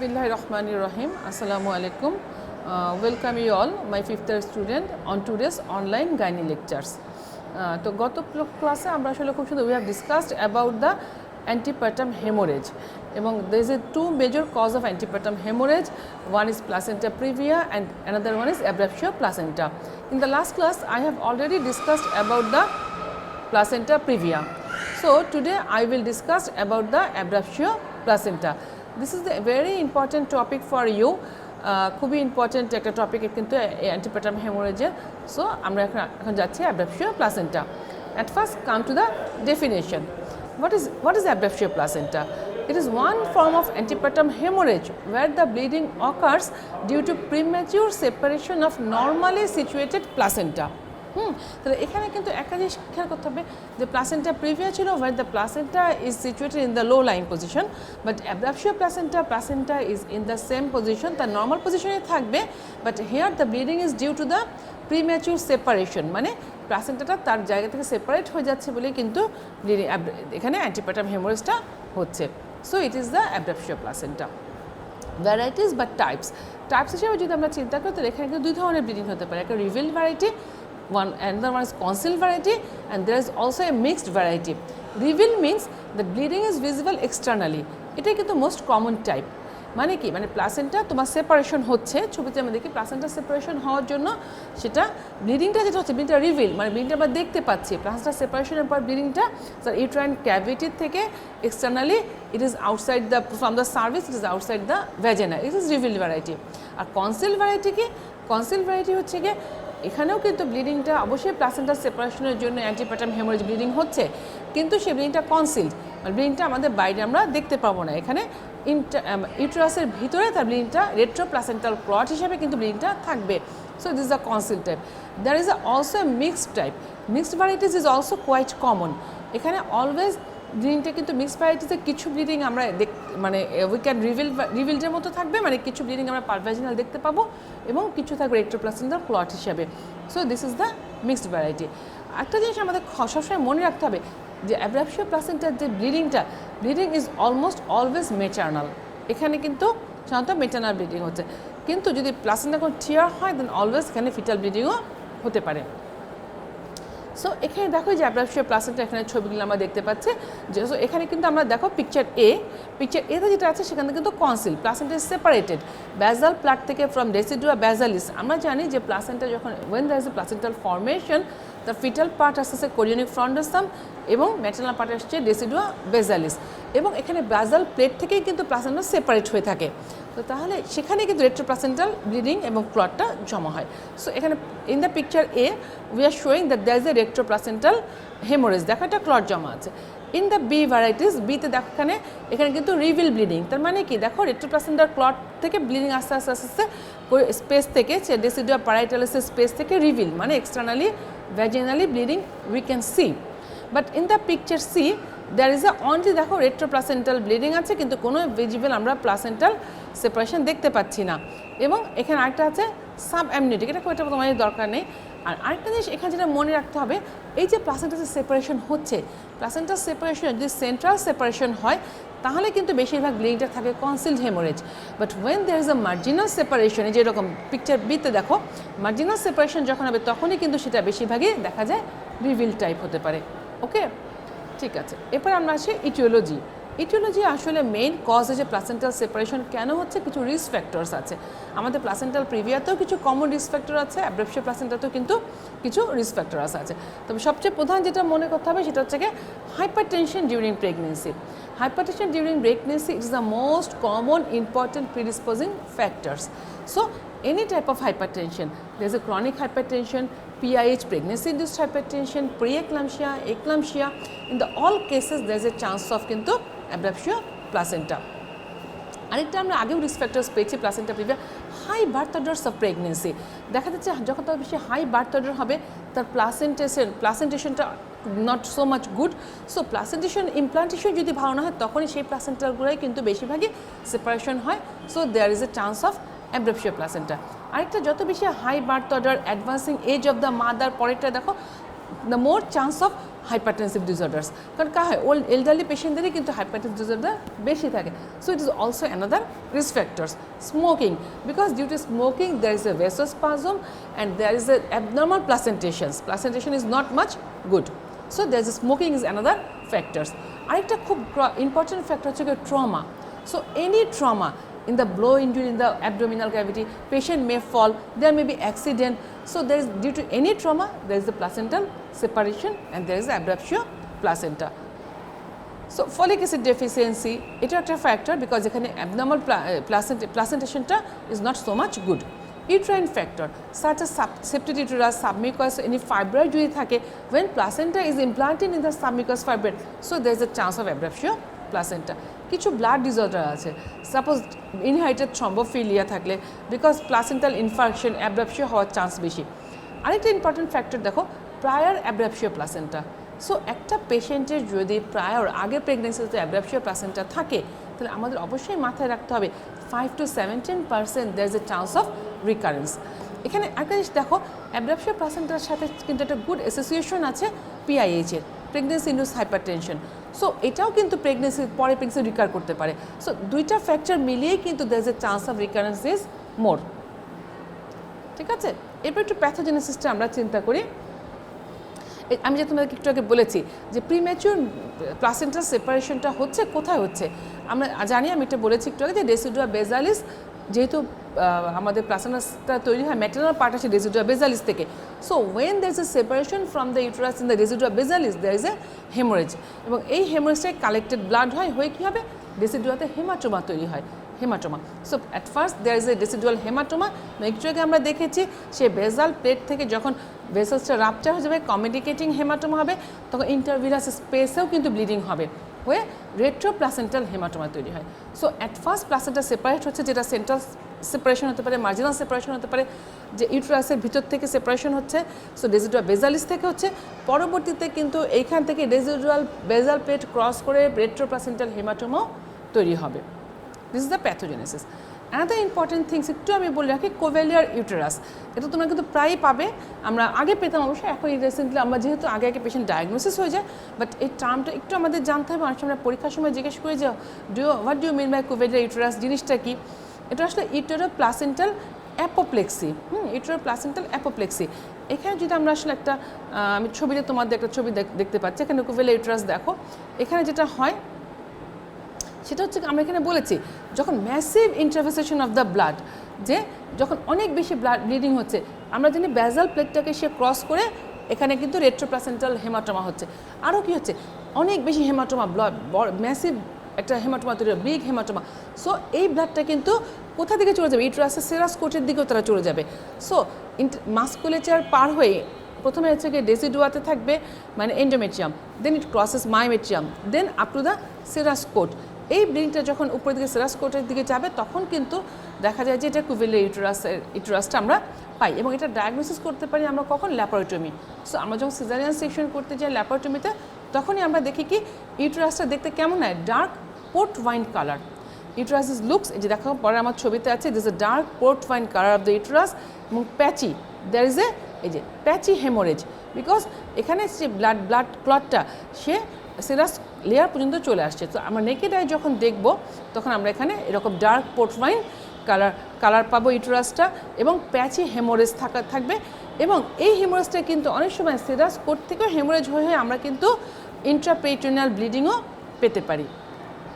Bismillahirrahmanirrahim. Assalamu alaikum. Welcome you all, my 5th year student, on today's online gynae lectures. তো গত ক্লাসে আমরা আসলে খুব সুন্দর we have discussed about the antepartum hemorrhage এবং there is a two major cause of antepartum hemorrhage. One is placenta previa and another one is abruptio placenta. In the last class I have already discussed about the placenta previa. So today I will discuss about the abruptio placenta. This is a very important topic for you. খুবই important একটা topic কিন্তু অ্যান্টিপার্টাম হেমোরেজের। So আমরা এখন যাচ্ছি abruptio placenta. At first come to the definition. What is abruptio placenta? It is one form of antepartum hemorrhage where the bleeding occurs due to premature separation of normally situated placenta. তাহলে এখানে কিন্তু একটা জিনিস খেয়াল করতে হবে যে placenta previa ছিল where the placenta is situated in the low lying position, but abruptio placenta is in the same position, তার নর্মাল পজিশনে থাকবে, but here the bleeding is due to the premature separation, মানে প্লাসেন্টাটা তার জায়গা থেকে separate হয়ে যাচ্ছে বলে কিন্তু ব্লিডিং এখানে অ্যান্টিপার্টাম হেমোরেজটা হচ্ছে। So it is the abruptio placenta. Varieties বা টাইপস হিসেবে যদি আমরা চিন্তা করি তাহলে এখানে কিন্তু দুই ধরনের ব্লিডিং হতে পারে, একটা revealed variety, another one is concealed variety, and there is also a mixed variety. Revealed means the bleeding is visible externally. এটা কিন্তু মোস্ট কমন টাইপ। মানে কি, মানে প্লাসেন্টা তোমার সেপারেশন হচ্ছে, ছবিতে আমরা দেখি প্লাসেন্টা সেপারেশন হওয়ার জন্য সেটা ব্লিডিংটা যেটা হচ্ছে ব্লিডিংটা রিভিল, মানে ব্লিডিংটা আমরা দেখতে পাচ্ছি। প্লাসেন্টা সেপারেশনের পর ব্লিডিংটা ইউট্রাইন ক্যাভিটির থেকে externally it is outside the from the cervix, it is outside the vagina, it is revealed variety. আর কনসিল ভ্যারাইটি কি, কনসিল ভ্যারাইটি হচ্ছে কি এখানেও কিন্তু ব্লিডিংটা অবশ্যই প্লাসেন্টার সেপারেশনের জন্য অ্যান্টিপার্টাম হেমোরেজ ব্লিডিং হচ্ছে, কিন্তু সেই ব্লিডিংটা কনসিলড, মানে ব্লিডিংটা আমাদের বাইরে আমরা দেখতে পাবো না। এখানে ইউটেরাসের ভিতরে তার ব্লিডিংটা রেট্রোপ্লাসেন্টাল ক্লট হিসেবে কিন্তু ব্লিডিংটা থাকবে। So this is the concealed type. There is also a mixed type. Mixed varieties is also quite common. এখানে অলওয়েজ ব্লিডিংটা কিন্তু মিক্সড ভ্যারাইটিসে কিছু ব্লিডিং আমরা মানে উই ক্যান রিভিল্ডের মতো থাকবে, মানে কিছু ব্লিডিং আমরা পারভ্যাজিনাল দেখতে পাবো এবং কিছু থাকবে রেট্রোপ্লাসেন্টাল ক্লট হিসাবে। So this is the mixed variety. একটা জিনিস আমাদের সবসময় মনে রাখতে হবে যে abruptio প্লাসেন্টার যে bleeding is almost always maternal. এখানে কিন্তু সাধারণত ম্যাটার্নাল ব্লিডিং হচ্ছে, কিন্তু যদি প্লাসেন্টা কোনো টিয়ার হয় দেন অলওয়েজ এখানে ফিটাল ব্লিডিংও হতে পারে। সো এখানে দেখো যে abruptio প্লাসেন্টা এখানে ছবিগুলো আমরা দেখতে পাচ্ছি, যে এখানে কিন্তু আমরা দেখো পিকচার এতে যেটা আছে সেখানে কিন্তু concealed placenta is separated basal plate থেকে ফ্রম ডেসিডুয়া ব্যাজালিস। আমরা জানি যে প্লাসেন্টা যখন when there is a placental formation the fetal part আসছে কোরিওনিক ফ্রন্ডোসাম এবং ম্যাটার্নাল পার্ট আসছে ডেসিডুয়া বেজালিস, এবং এখানে ব্যাজাল প্লেট থেকেই কিন্তু প্লাসেন্টা সেপারেট হয়ে থাকে। তো তাহলে সেখানে কিন্তু রেট্রোপ্লাসেন্টাল ব্লিডিং এবং ক্লটটা জমা হয়। সো এখানে in the picture a we are showing that there is a retroplacental haemorrhage, দেখো একটা ক্লট জমা আছে। ইন দ্য বি ভ্যারাইটিস, বিতে দেখো এখানে কিন্তু রিভিল ব্লিডিং, তার মানে কি দেখো রেট্রোপ্লাসেন্টাল ক্লট থেকে ব্লিডিং আস্তে আস্তে স্পেস থেকে ডেসিডুয়া প্যারাইটালিসের স্পেস থেকে রিভিল, মানে externally vaginally bleeding we can see. But in the picture C there is a only দেখো রেট্রোপ্লাসেন্টাল ব্লিডিং আছে, কিন্তু কোনো ভিজিবল আমরা প্লাসেন্টাল সেপারেশন দেখতে পাচ্ছি না। এবং এখানে আরেকটা আছে সাব অ্যামনিওটিক, এটা খুব একটা তোমাদের দরকার নেই। আর আরেকটা জিনিস এখানে যেটা মনে রাখতে হবে, এই যে প্লাসেন্টাল সেপারেশন হচ্ছে, প্লাসেন্টাল সেপারেশন যদি সেন্ট্রাল সেপারেশন হয় তাহলে কিন্তু বেশিরভাগ ব্লিডিংটা থাকে concealed haemorrhage. But when there is a marginal separation, এই যেরকম পিকচার বিতে দেখো মার্জিনাল সেপারেশন যখন হবে তখনই কিন্তু সেটা বেশিরভাগই দেখা যায় রিভিল টাইপ হতে পারে। ওকে, ঠিক আছে। এরপর আমরা আসি ইটিওলজি। ইটিওলজি আসলে মেইন কজ যে প্লাসেন্টাল সেপারেশন কেন হচ্ছে, কিছু রিস্ক ফ্যাক্টরস আছে। আমাদের প্লাসেন্টাল প্রিভিয়াতেও কিছু কমন রিস্ক ফ্যাক্টর আছে, abruptio প্লাসেন্টাতেও কিন্তু কিছু রিস্ক ফ্যাক্টর আছে। তবে সবচেয়ে প্রধান যেটা মনে করতে হবে সেটা হচ্ছে কি hypertension during pregnancy. Hypertension during pregnancy is the most common important predisposing factors. So any type of hypertension, there is a chronic hypertension, PIH, pregnancy-induced hypertension, preeclampsia, eclampsia. In all cases, there is a chance of কিন্তু abruptio placenta. আরেকটা আমরা আগেও risk factors পেয়েছি placenta previa, high birth orders of pregnancy. দেখা যাচ্ছে যখন তার বেশি হাই বার্থ অর্ডার হবে তার প্লাসেন্টেশনটা not so much good. So implantation যদি ভালো না হয় তখনই সেই প্লাসেন্টাগুলোই কিন্তু বেশিরভাগই সেপারেশন হয়। So there is a chance of abruptio placenta. আরেকটা যত বেশি high birth order, advancing age of the mother, পরেরটা দেখো the more chance of hypertensive disorders কারণ কা হয় ওল্ড এল্ডারলি পেশেন্টদেরই কিন্তু হাইপারটেনসিভ ডিসঅর্ডার বেশি থাকে so it is also another risk factors smoking because due to smoking there is a vasospasm and there is a abnormal placentation is not much good so there is a smoking is another factors আরেকটা খুব important factor হচ্ছে trauma so any trauma in the blow injury in the abdominal cavity patient may fall there may be accident so there is due to any trauma there is the placental separation and there is the abruptio placenta so folic acid deficiency এটা একটা factor because এখানে abnormal placentation is not so much good uterine factor such as septic uterus submucous any fibroid যদি থাকে when placenta is implanted in the submucous fibroid so there is a chance of abruptio placenta কিছু blood disorder আছে suppose inherited থ্রম্বোফিলিয়া থাকলে because placental infarction অ্যাব্রাপশিও হওয়ার chance বেশি আরেকটা important factor দেখো prior অ্যাব্রাপশিও placenta so একটা পেশেন্টের যদি প্রায়র আগের প্রেগনেন্সিতে অ্যাব্রাপশিও প্লাসেন্টা থাকে তাহলে আমাদের অবশ্যই মাথায় রাখতে হবে 5 to 17% there is a chance of recurrence এখানে একটা জিনিস দেখো অ্যাব্রাপশিও প্লাসেন্টার সাথে কিন্তু একটা গুড অ্যাসোসিয়েশন আছে পিআইএইচ এর প্রেগনেন্সি ইন্ডিউসড হাইপারটেনশন সো এটাও কিন্তু প্রেগনেন্সির পরে প্রেগনেন্সি রিকার করতে পারে সো দুইটা ফ্যাক্টর মিলিয়েই কিন্তু there is a chance of recurrence is more ঠিক আছে এরপর একটু প্যাথোজেনেসিসটা আমরা চিন্তা করি আমি যে তোমাদেরকে একটু আগে বলেছি যে প্রিম্যাচিউর প্লাসেন্টাল সেপারেশনটা হচ্ছে কোথায় হচ্ছে আমরা জানি আমি এটা বলেছি একটু আগে যে রেসিডুয়া বেজালিস যেহেতু আমাদের প্লাসেন্টাটা তৈরি হয় ম্যাটারনাল পার্ট আছে রেসিডুয়া বেজালিস থেকে so when there is a separation from the uterus in the decidua basalis there is a haemorrhage এবং এই হেমোরেজটাই কালেক্টেড ব্লাড হয়ে কী হবে রেসিডুয়াতে হেমাটোমা তৈরি হয় haematoma so at first there is a residual haematoma একটু আগে আমরা দেখেছি সে বেজাল প্লেট থেকে যখন ভেসেলসটা রাপচার হয়ে যাবে কমিউনিকেটিং হেমাটোমা হবে তখন ইন্টারভিনাস স্পেসেও কিন্তু ব্লিডিং হবে হয়ে রেট্রোপ্লাসেন্টাল হেমাটোমা তৈরি হয় so at first placenta separate হচ্ছে যেটা সেন্ট্রাল সেপারেশন হতে পারে মার্জিনাল সেপারেশন হতে পারে যে ইউটেরাসের ভিতর থেকে সেপারেশন হচ্ছে সো রেসিডুয়াল বেজালিস থেকে হচ্ছে পরবর্তীতে কিন্তু এইখান থেকে রেসিডুয়াল বেজাল প্লেট ক্রস করে রেট্রোপ্লাসেন্টাল হেমাটোমাও তৈরি হবে this is the pathogenesis another important things একটু আমি বলে রাখি কোভেলিয়ার ইউটেরাস এটা তোমরা কিন্তু প্রায়ই পাবে আমরা আগে পেতাম অবশ্যই এখন রিসেন্টলি আমরা যেহেতু আগে পেশেন্ট ডায়াগনোসিস হয়ে যায় বাট এই টার্মটা একটু আমাদের জানতে হবে অনেক সময় পরীক্ষার সময় জিজ্ঞেস করি যে what do you mean by Couvelaire uterus জিনিসটা কি এটা আসলে ইউটেরোপ্লাসেন্টাল অ্যাপোপ্লেক্সি ইউটেরোপ্লাসেন্টাল অ্যাপোপ্লেক্সি এখানে যদি আমরা আসলে একটা আমি ছবিতে তোমাদের একটা ছবি দেখতে পাচ্ছি এখানে কোভেলিয়ার ইউটেরাস দেখো এখানে যেটা হয় সেটা হচ্ছে আমরা এখানে বলেছি যখন ম্যাসিভ ইন্টারভেসেশন অফ দ্য ব্লাড যে যখন অনেক বেশি ব্লাড ব্লিডিং হচ্ছে আমরা জানি বেজাল প্লেটটাকে সে ক্রস করে এখানে কিন্তু রেট্রোপ্লাসেন্টাল হেমাটোমা হচ্ছে আরও কি হচ্ছে অনেক বেশি হেমাটোমা ব্লাড ম্যাসিভ একটা হেমাটোমা তৈরি বিগ হেমাটোমা সো এই ব্লাডটা কিন্তু কোথা থেকে চলে যাবে ইউটেরাসের সেরাস কোটের দিকেও তারা চলে যাবে সো মাসকুলেচার পার হয়ে প্রথমে হচ্ছে গিয়ে ডেসিডুয়াতে থাকবে মানে endometrium then it crosses myometrium then up to the serous coat এই ব্লিডিংটা যখন উপরের দিকে সেরাস কোটের দিকে যাবে তখন কিন্তু দেখা যায় যে এটা কোভেলিয়ার ইউটেরাসটা আমরা পাই এবং এটা ডায়াগনোসিস করতে পারি আমরা কখন ল্যাপারোটমি সো আমরা যখন সিজারিয়ান সেকশন করতে যাই ল্যাপারোটমিতে তখনই আমরা দেখি কি ইউটেরাসটা দেখতে কেমন হয় dark port wine colour uterus is looks এই যে দেখো পরে আমার ছবিতে আছে this a dark port wine colour of the uterus এবং প্যাচি দ্যার ইজ এ এই যে প্যাচি হেমোরেজ বিকজ এখানে যে ব্লাড ক্লটটা সে সেরাস লেয়ার পর্যন্ত চলে আসছে তো আমরা নেকেড আই যখন দেখব তখন আমরা এখানে এরকম ডার্ক পোর্ট ওয়াইন কালার পাবো ইউটেরাসটা এবং প্যাচি হেমোরেজ থাকবে এবং এই হেমোরেজটা কিন্তু অনেক সময় সেরাস কোট থেকেও হেমোরেজ হয়ে আমরা কিন্তু ইন্ট্রাপেরিটোনিয়াল ব্লিডিংও পেতে পারি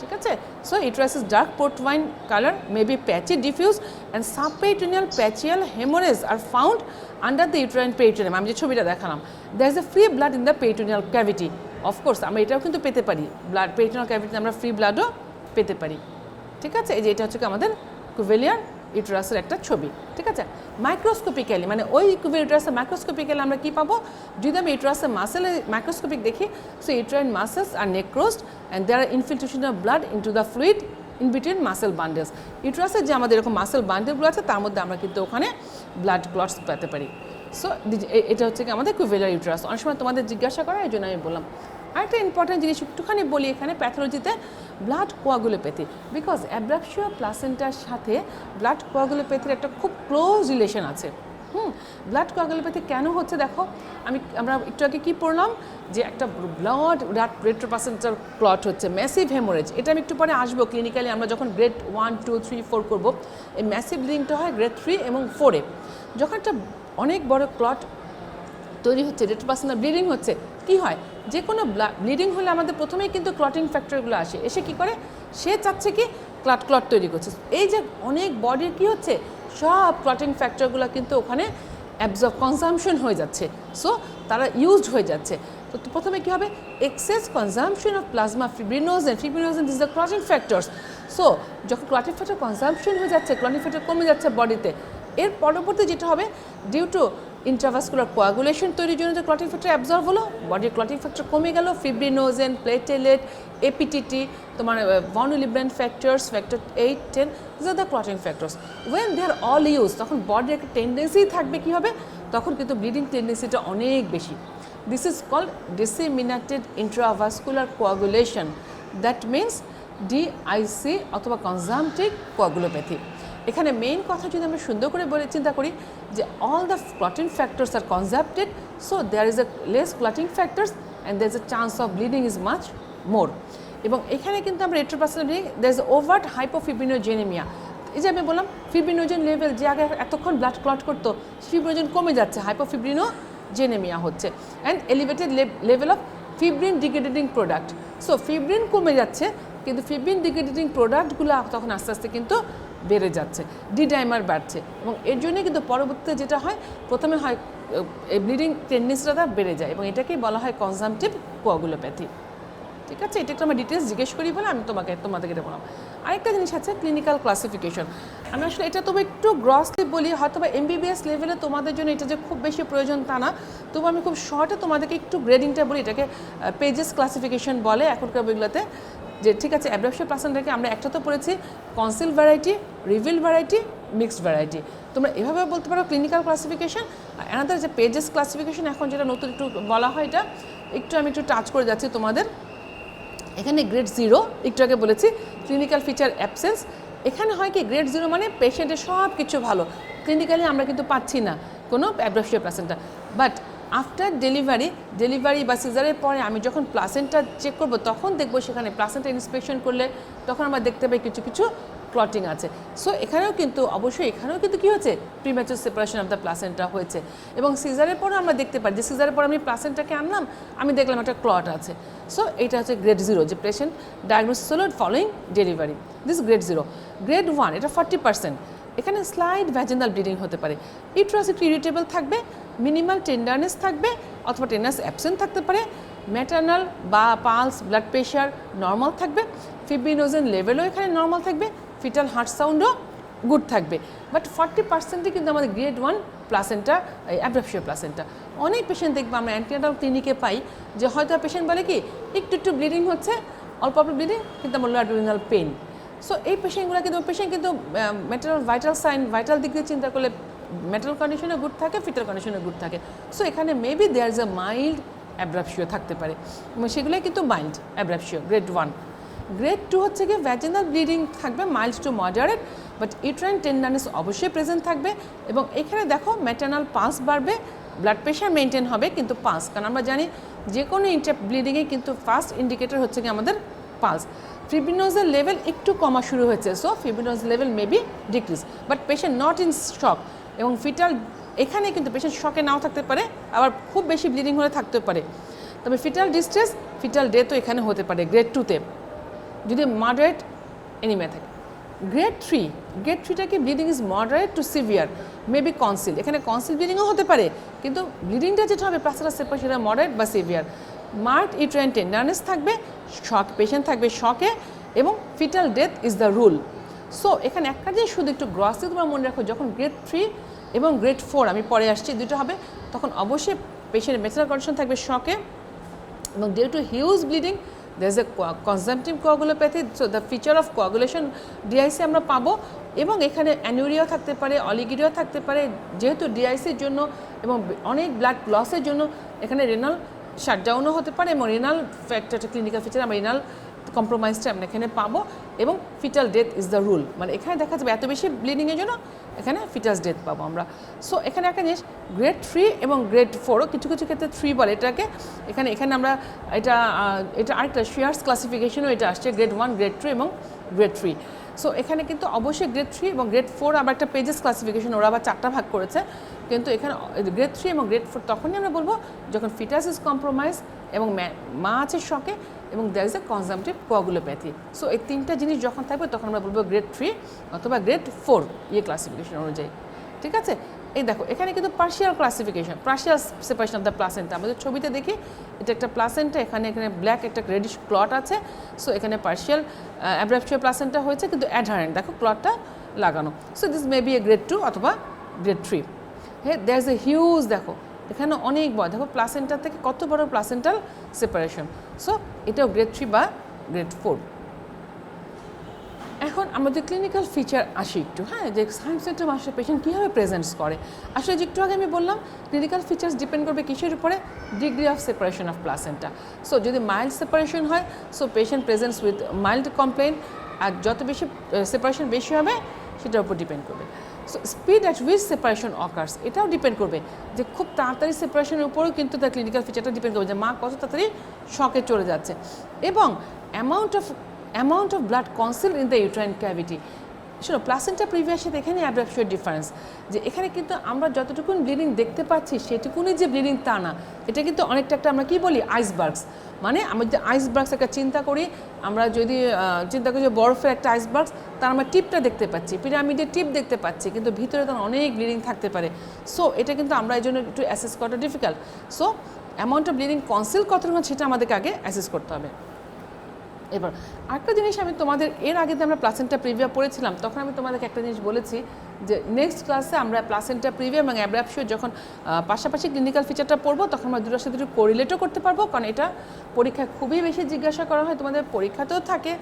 ঠিক আছে so uterus is dark port wine colour may be patchy diffuse and subperitoneal petechial haemorrhage are found under the uterine peritoneum আমি যে ছবিটা দেখালাম there is a free blood in the peritoneal cavity of course আমরা এটাও কিন্তু পেতে পারি blood peritoneal ক্যাভিটিতে আমরা ফ্রি ব্লাডও পেতে পারি ঠিক আছে এই যে এটা হচ্ছে আমাদের কোভেলিয়ার ইউটেরাসের একটা ছবি ঠিক আছে মাইক্রোস্কোপিক্যালি মানে ওই কোভেলিয়ার ইউটেরাসের মাইক্রোস্কোপিক্যালি আমরা কী পাবো যদি আমি ইউটেরাসের মাসেল মাইক্রোস্কোপিক দেখি so uterine muscles are necrosed and there are infiltration of blood into the fluid in between muscle bundles ইউটেরাসের যে আমাদের এরকম মাসেল বান্ডেলগুলো আছে তার মধ্যে আমরা কিন্তু ওখানে ব্লাড ক্লটস পেতে পারি সো এটা হচ্ছে কি আমাদের কোভেলিয়ার ইউটেরাস অনেক সময় তোমাদের জিজ্ঞাসা করা এই জন্য আমি বললাম আরেকটা ইম্পর্টেন্ট জিনিস একটুখানি বলি এখানে প্যাথোলজিতে ব্লাড কোয়াগুলোপ্যাথি বিকজ অ্যাব্রাপশিও প্লাসেন্টার সাথে ব্লাড কোয়াগুলোপ্যাথির একটা খুব ক্লোজ রিলেশন আছে ব্লাড কোয়াগুলোপ্যাথি কেন হচ্ছে দেখো, আমরা একটু আগে কী পড়লাম যে একটা ব্লাড রেট্রোপ্লাসেন্টাল ক্লট হচ্ছে, ম্যাসিভ হেমোরেজ। এটা আমি একটু পরে আসবো ক্লিনিক্যালি, আমরা যখন গ্রেড 1, 2, 3, 4 করবো। এই ম্যাসিভ ব্লিডিংটা হয় গ্রেড 3 এবং 4-এ। যখন একটা অনেক বড় ক্লট তৈরি হচ্ছে, রেট্রোপ্লাসেন্টাল ব্লিডিং হচ্ছে, কি হয়, যে কোনো ব্লিডিং হলে আমাদের প্রথমেই কিন্তু ক্লটিং ফ্যাক্টরগুলো আসে, এসে কি করে, সে চাচ্ছে কি ক্লট তৈরি করছে। এই যে অনেক বডির কি হচ্ছে, সব ক্লটিং ফ্যাক্টরগুলো কিন্তু ওখানে কনজামশন হয়ে যাচ্ছে, সো তারা ইউজড হয়ে যাচ্ছে। তো প্রথমে কী হবে, excess consumption of plasma fibrinogen this the clotting factors. So যখন ক্লটিং ফ্যাক্টর কনজামশন হয়ে যাচ্ছে, ক্লটিং ফ্যাক্টর কমে যাচ্ছে বডিতে, এর পরবর্তী যেটা হবে, ডিউ টু ইন্ট্রাভাস্কুলার কোয়াগুলেশন তৈরির জন্য যে ক্লটিং ফ্যাক্টর অ্যাবজর্ব হলো, বডির ক্লটিং ফ্যাক্টর কমে গেল, ফিব্রিনোজেন, প্লেটেলেট, এপিটিটি, তোমার von Willebrand factors, factor 8, 10, this are the clotting factors. When they are all used, তখন বডির একটা টেন্ডেন্সি থাকবে, কী হবে, তখন কিন্তু ব্লিডিং টেন্ডেন্সিটা অনেক বেশি। This is called disseminated intravascular coagulation, that means DIC অথবা কনজামটিভ কোয়াগুলোপ্যাথি। এখানে মেইন কথা যদি আমরা সুন্দর করে বলে চিন্তা করি যে all the clotting factors are consumed, so there is a less clotting factors and there is a chance of bleeding is much more. এবং এখানে কিন্তু আমরা retroplacental bleeding, there is overt hypofibrinogenaemia. এই যে আমি বললাম ফিব্রিনোজেন লেভেল, যে আগে এতক্ষণ ব্লাড ক্লট করতো, ফিব্রিনোজেন কমে যাচ্ছে, হাইপোফিব্রিনোজেনেমিয়া হচ্ছে, and elevated level of fibrin degrading product. So fibrin কমে যাচ্ছে, কিন্তু ফিব্রিন ডিগ্রেডেটিং প্রোডাক্টগুলো তখন আস্তে আস্তে কিন্তু বেড়ে যাচ্ছে, ডিডাইমার বাড়ছে, এবং এর জন্য কিন্তু পরবর্তীতে যেটা হয়, প্রথমে হয় এই ব্লিডিং টেন্ডেন্সিটা বেড়ে যায়, এবং এটাকেই বলা হয় কনজামটিভ কোয়াগুলোপ্যাথি। ঠিক আছে, এটা একটু আমরা ডিটেলস জিজ্ঞেস করি বলে আমি তোমাদেরকে এটা বললাম। আরেকটা জিনিস আছে ক্লিনিক্যাল ক্লাসিফিকেশন। আমি আসলে এটা তবে একটু গ্রসলি বলি, হয়তো বা এমবিবিএস লেভেলে তোমাদের জন্য এটা যে খুব বেশি প্রয়োজন তা না, তবু আমি খুব শর্টে তোমাদেরকে একটু গ্রেডিংটা বলি। এটাকে পেজেস ক্লাসিফিকেশন বলে এখনকার বইগুলোতে। যে ঠিক আছে, অ্যাব্রাপশিও প্লাসেন্টাকে আমরা একটা তো পড়েছি conceal variety, reveal variety, mixed variety. তোমরা এভাবে বলতে পারো ক্লিনিক্যাল ক্লাসিফিকেশন। অ্যানাদার যে পেজেস ক্লাসিফিকেশন এখন যেটা নতুন একটু বলা হয়, এটা আমি একটু টাচ করে যাচ্ছি তোমাদের। এখানে গ্রেড 0 একটু আগে বলেছি, ক্লিনিক্যাল ফিচার অ্যাবসেন্স। এখানে হয় কি, গ্রেড 0 মানে পেশেন্টের সব কিছু ভালো, ক্লিনিক্যালি আমরা কিন্তু পাচ্ছি না কোনো অ্যাব্রাপশিও প্লাসেন্টা, বাট আফটার ডেলিভারি বা সিজারের পরে আমি যখন প্লাসেন্টা চেক করব, তখন দেখব সেখানে প্লাসেন্টা ইন্সপেকশন করলে তখন আমরা দেখতে পাই কিছু কিছু ক্লটিং আছে। সো এখানেও কিন্তু অবশ্যই কী হচ্ছে, premature separation of the placenta হয়েছে। এবং সিজারের পরে আমরা দেখতে পাই যে সিজারের পর আমি প্লাসেন্টাকে আনলাম, আমি দেখলাম একটা ক্লট আছে। সো এটা হচ্ছে গ্রেড 0, যে পেশেন্ট ডায়াগনোসিস হলো following delivery, this grade 0। Grade 1 এটা 40%, এখানে স্লাইড ভ্যাজিনাল ব্লিডিং হতে পারে, ইউটেরাস একটু ইরিটেবল থাকবে, মিনিমাল টেন্ডারনেস থাকবে অথবা টেন্ডারনেস অ্যাবসেন্ট থাকতে পারে, ম্যাটার্নাল বা পালস ব্লাড প্রেশার নর্মাল থাকবে, ফিব্রিনোজেন লেভেলও এখানে নর্মাল থাকবে, ফিটাল হার্ট সাউন্ডও গুড থাকবে। বাট 40%ই কিন্তু আমাদের গ্রেড 1 প্লাসেন্টা, অ্যাব্রাপশিও প্লাসেন্টা। অনেক পেশেন্ট দেখবো আমরা অ্যান্টিনাটাল ক্লিনিকে পাই যে হয়তো পেশেন্ট বলে কি একটু ব্লিডিং হচ্ছে, অল্প ব্লিডিং, কিন্তু আমার অ্যাডরিনাল পেন। সো এই পেশেন্টগুলো কিন্তু ম্যাটারাল ভাইটাল দিক দিয়ে চিন্তা করলে ম্যাটারাল কন্ডিশনে গুড থাকে, ফিটাল কন্ডিশনে গুড থাকে। সো এখানে maybe there is a mild abruptio থাকতে পারে, এবং সেগুলোই কিন্তু মাইল্ড অ্যাব্রাপশিও গ্রেড 1। গ্রেড 2 হচ্ছে কি ভ্যাজিনাল ব্লিডিং থাকবে, mild to moderate, but uterine tenderness অবশ্যই প্রেজেন্ট থাকবে, এবং এখানে দেখো ম্যাটার্নাল পালস বাড়বে, ব্লাড প্রেশার মেনটেন হবে, কিন্তু পালস, কারণ আমরা জানি যে কোনো ব্লিডিংয়ে কিন্তু ফার্স্ট ইন্ডিকেটর হচ্ছে কি আমাদের পালস। ফিব্রিনোজের লেভেল একটু কমা শুরু হয়েছে, so fibrinogen level may be decrease, but patient not in shock. এবং ফিটাল, এখানে কিন্তু পেশেন্ট শকে নাও থাকতে পারে, আবার খুব বেশি ব্লিডিং হলে থাকতে পারে। তবে ফিটাল ডিস্ট্রেস, ফিটাল ডেথও এখানে হতে পারে গ্রেড 2-তে, যদি মডারেট এনিমিয়া থাকে। গ্রেড 3টা কি bleeding is moderate two severe, maybe conceal, এখানে কনসিল ব্লিডিংও হতে পারে, কিন্তু ব্লিডিংটা যেটা হবে প্লাসেন্টা সেপারেশন, সেটা মডারেট বা সিভিয়ার। মার্কড ইউট্রাইন টেন্ডারনেস থাকবে, শক, পেশেন্ট থাকবে শকে, এবং fetal death is the rule. So এখানে একটা জিনিস শুধু একটু গ্রসলি তোমরা মনে রাখো, যখন গ্রেড 3 এবং গ্রেড 4 আমি পরে আসছি দুটো হবে, তখন অবশ্যই পেশেন্টের ম্যাটারাল কন্ডিশন থাকবে শকে, এবং due to huge bleeding there is a consumptive coagulopathy, so the feature of coagulation DIC আমরা পাবো, এবং এখানে অ্যানুরিয়া থাকতে পারে, অলিগিরিয়া থাকতে পারে, যেহেতু ডিআইসির জন্য এবং অনেক ব্লাড লসের জন্য এখানে রেনাল শাটডাউনও হতে পারে, এবং রেনাল ফ্যাক্টর ক্লিনিক্যাল ফিচার আমরা রেনাল কম্প্রোমাইজটা আমরা এখানে পাবো এবং fetal death is the rule, মানে এখানে দেখা যাবে এত বেশি ব্লিডিংয়ের জন্য এখানে ফিটাস ডেথ পাবো আমরা। সো এখানে একটা জিনিস গ্রেড 3 এবং গ্রেড 4ও কিছু কিছু ক্ষেত্রে 3 বলে এটাকে, এখানে আমরা এটা আরেকটা শেয়ার্স ক্লাসিফিকেশনও এটা আসছে গ্রেড 1, গ্রেড 2 এবং গ্রেড 3। সো এখানে কিন্তু অবশ্যই গ্রেড 3 এবং গ্রেড 4 আবার একটা পেজেস ক্লাসিফিকেশন, ওরা আবার 4টা ভাগ করেছে, কিন্তু এখানে গ্রেড 3 এবং গ্রেড 4 তখনই আমরা বলবো যখন ফিটাস ইজ কম্প্রোমাইজ এবং মা আছে শকে এবং there is a consumptive coagulopathy. So এই 3টা জিনিস যখন থাকবে তখন আমরা বলবো গ্রেড 3 অথবা গ্রেড 4 ক্লাসিফিকেশন অনুযায়ী, ঠিক আছে। এই দেখো এখানে কিন্তু partial classification, partial separation of the placenta, আমাদের ছবিতে দেখি এটা একটা প্লাসেন্টা, এখানে ব্ল্যাক একটা রেডিশ ক্লট আছে। সো এখানে পার্শিয়াল অ্যাব্রাপটিও প্লাসেন্টা হয়েছে কিন্তু অ্যাডহারেন্ট, দেখো ক্লটটা লাগানো। So this may B A grade 2 অথবা গ্রেড 3। হ্যাঁ, দ্যার ইজ এ হিউজ, দেখো এখানে অনেক বড়, দেখো প্লাসেন্টার থেকে কত বড় প্লাসেন্টাল সেপারেশন। সো এটাও গ্রেড 3 বা গ্রেড 4। এখন আমাদের ক্লিনিক্যাল ফিচার আসি একটু, হ্যাঁ, যে সায়েন্স সেন্টার মাসের পেশেন্ট কীভাবে প্রেজেন্টস করে। আসলে যে একটু আগে আমি বললাম ক্লিনিক্যাল ফিচার্স ডিপেন্ড করবে কিসের উপরে, degree of separation of placenta. So যদি মাইল্ড সেপারেশন হয় so patient presents with mild complain, আর যত বেশি সেপারেশন বেশি হবে সেটার উপর ডিপেন্ড করবে। So speed at which separation occurs এটাও ডিপেন্ড করবে, যে খুব তাড়াতাড়ি সেপারেশনের উপরেও কিন্তু তার ক্লিনিক্যাল ফিচারটা ডিপেন্ড করবে যে মা কত তাড়াতাড়ি শকে চলে যাচ্ছে, এবং amount of blood concealed in the uterine cavity. শোনো, প্লাসেন্টা প্রিভিয়াসে এখানে অ্যাব্রাপটিওর ডিফারেন্স, যে এখানে কিন্তু আমরা যতটুকুন ব্লিডিং দেখতে পাচ্ছি সেটুকুনই যে ব্লিডিং তা না, এটা কিন্তু অনেকটা একটা আমরা কী বলি আইসবার্গস, মানে আমরা যদি আইসবার্গস একটা চিন্তা করি, আমরা যদি চিন্তা করি যে বরফের একটা আইসবার্গস, তার আমরা টিপটা দেখতে পাচ্ছি, পিরামিডের টিপ দেখতে পাচ্ছি, কিন্তু ভিতরে তখন অনেক ব্লিডিং থাকতে পারে। সো এটা কিন্তু আমরা এই জন্য একটু অ্যাসেস করাটা difficult. So amount of bleeding conceal কতটুকু সেটা আমাদেরকে আগে অ্যাসেস করতে হবে। এবার আরেকটা জিনিস আমি তোমাদের এর আগে আমরা প্লাসেন্টা প্রিভিয়া পড়েছিলাম, তখন আমি তোমাদেরকে একটা জিনিস বলেছি যে নেক্সট ক্লাসে আমরা প্লাসেন্টা প্রিভিয়া এবং অ্যাব্রাপটিও যখন পাশাপাশি ক্লিনিক্যাল ফিচারটা পড়বো তখন আমরা দুটোর সাথে একটু কোরিলেটও করতে পারবো, কারণ এটা পরীক্ষায় খুবই বেশি জিজ্ঞাসা করা হয়, তোমাদের পরীক্ষাতেও থাকে,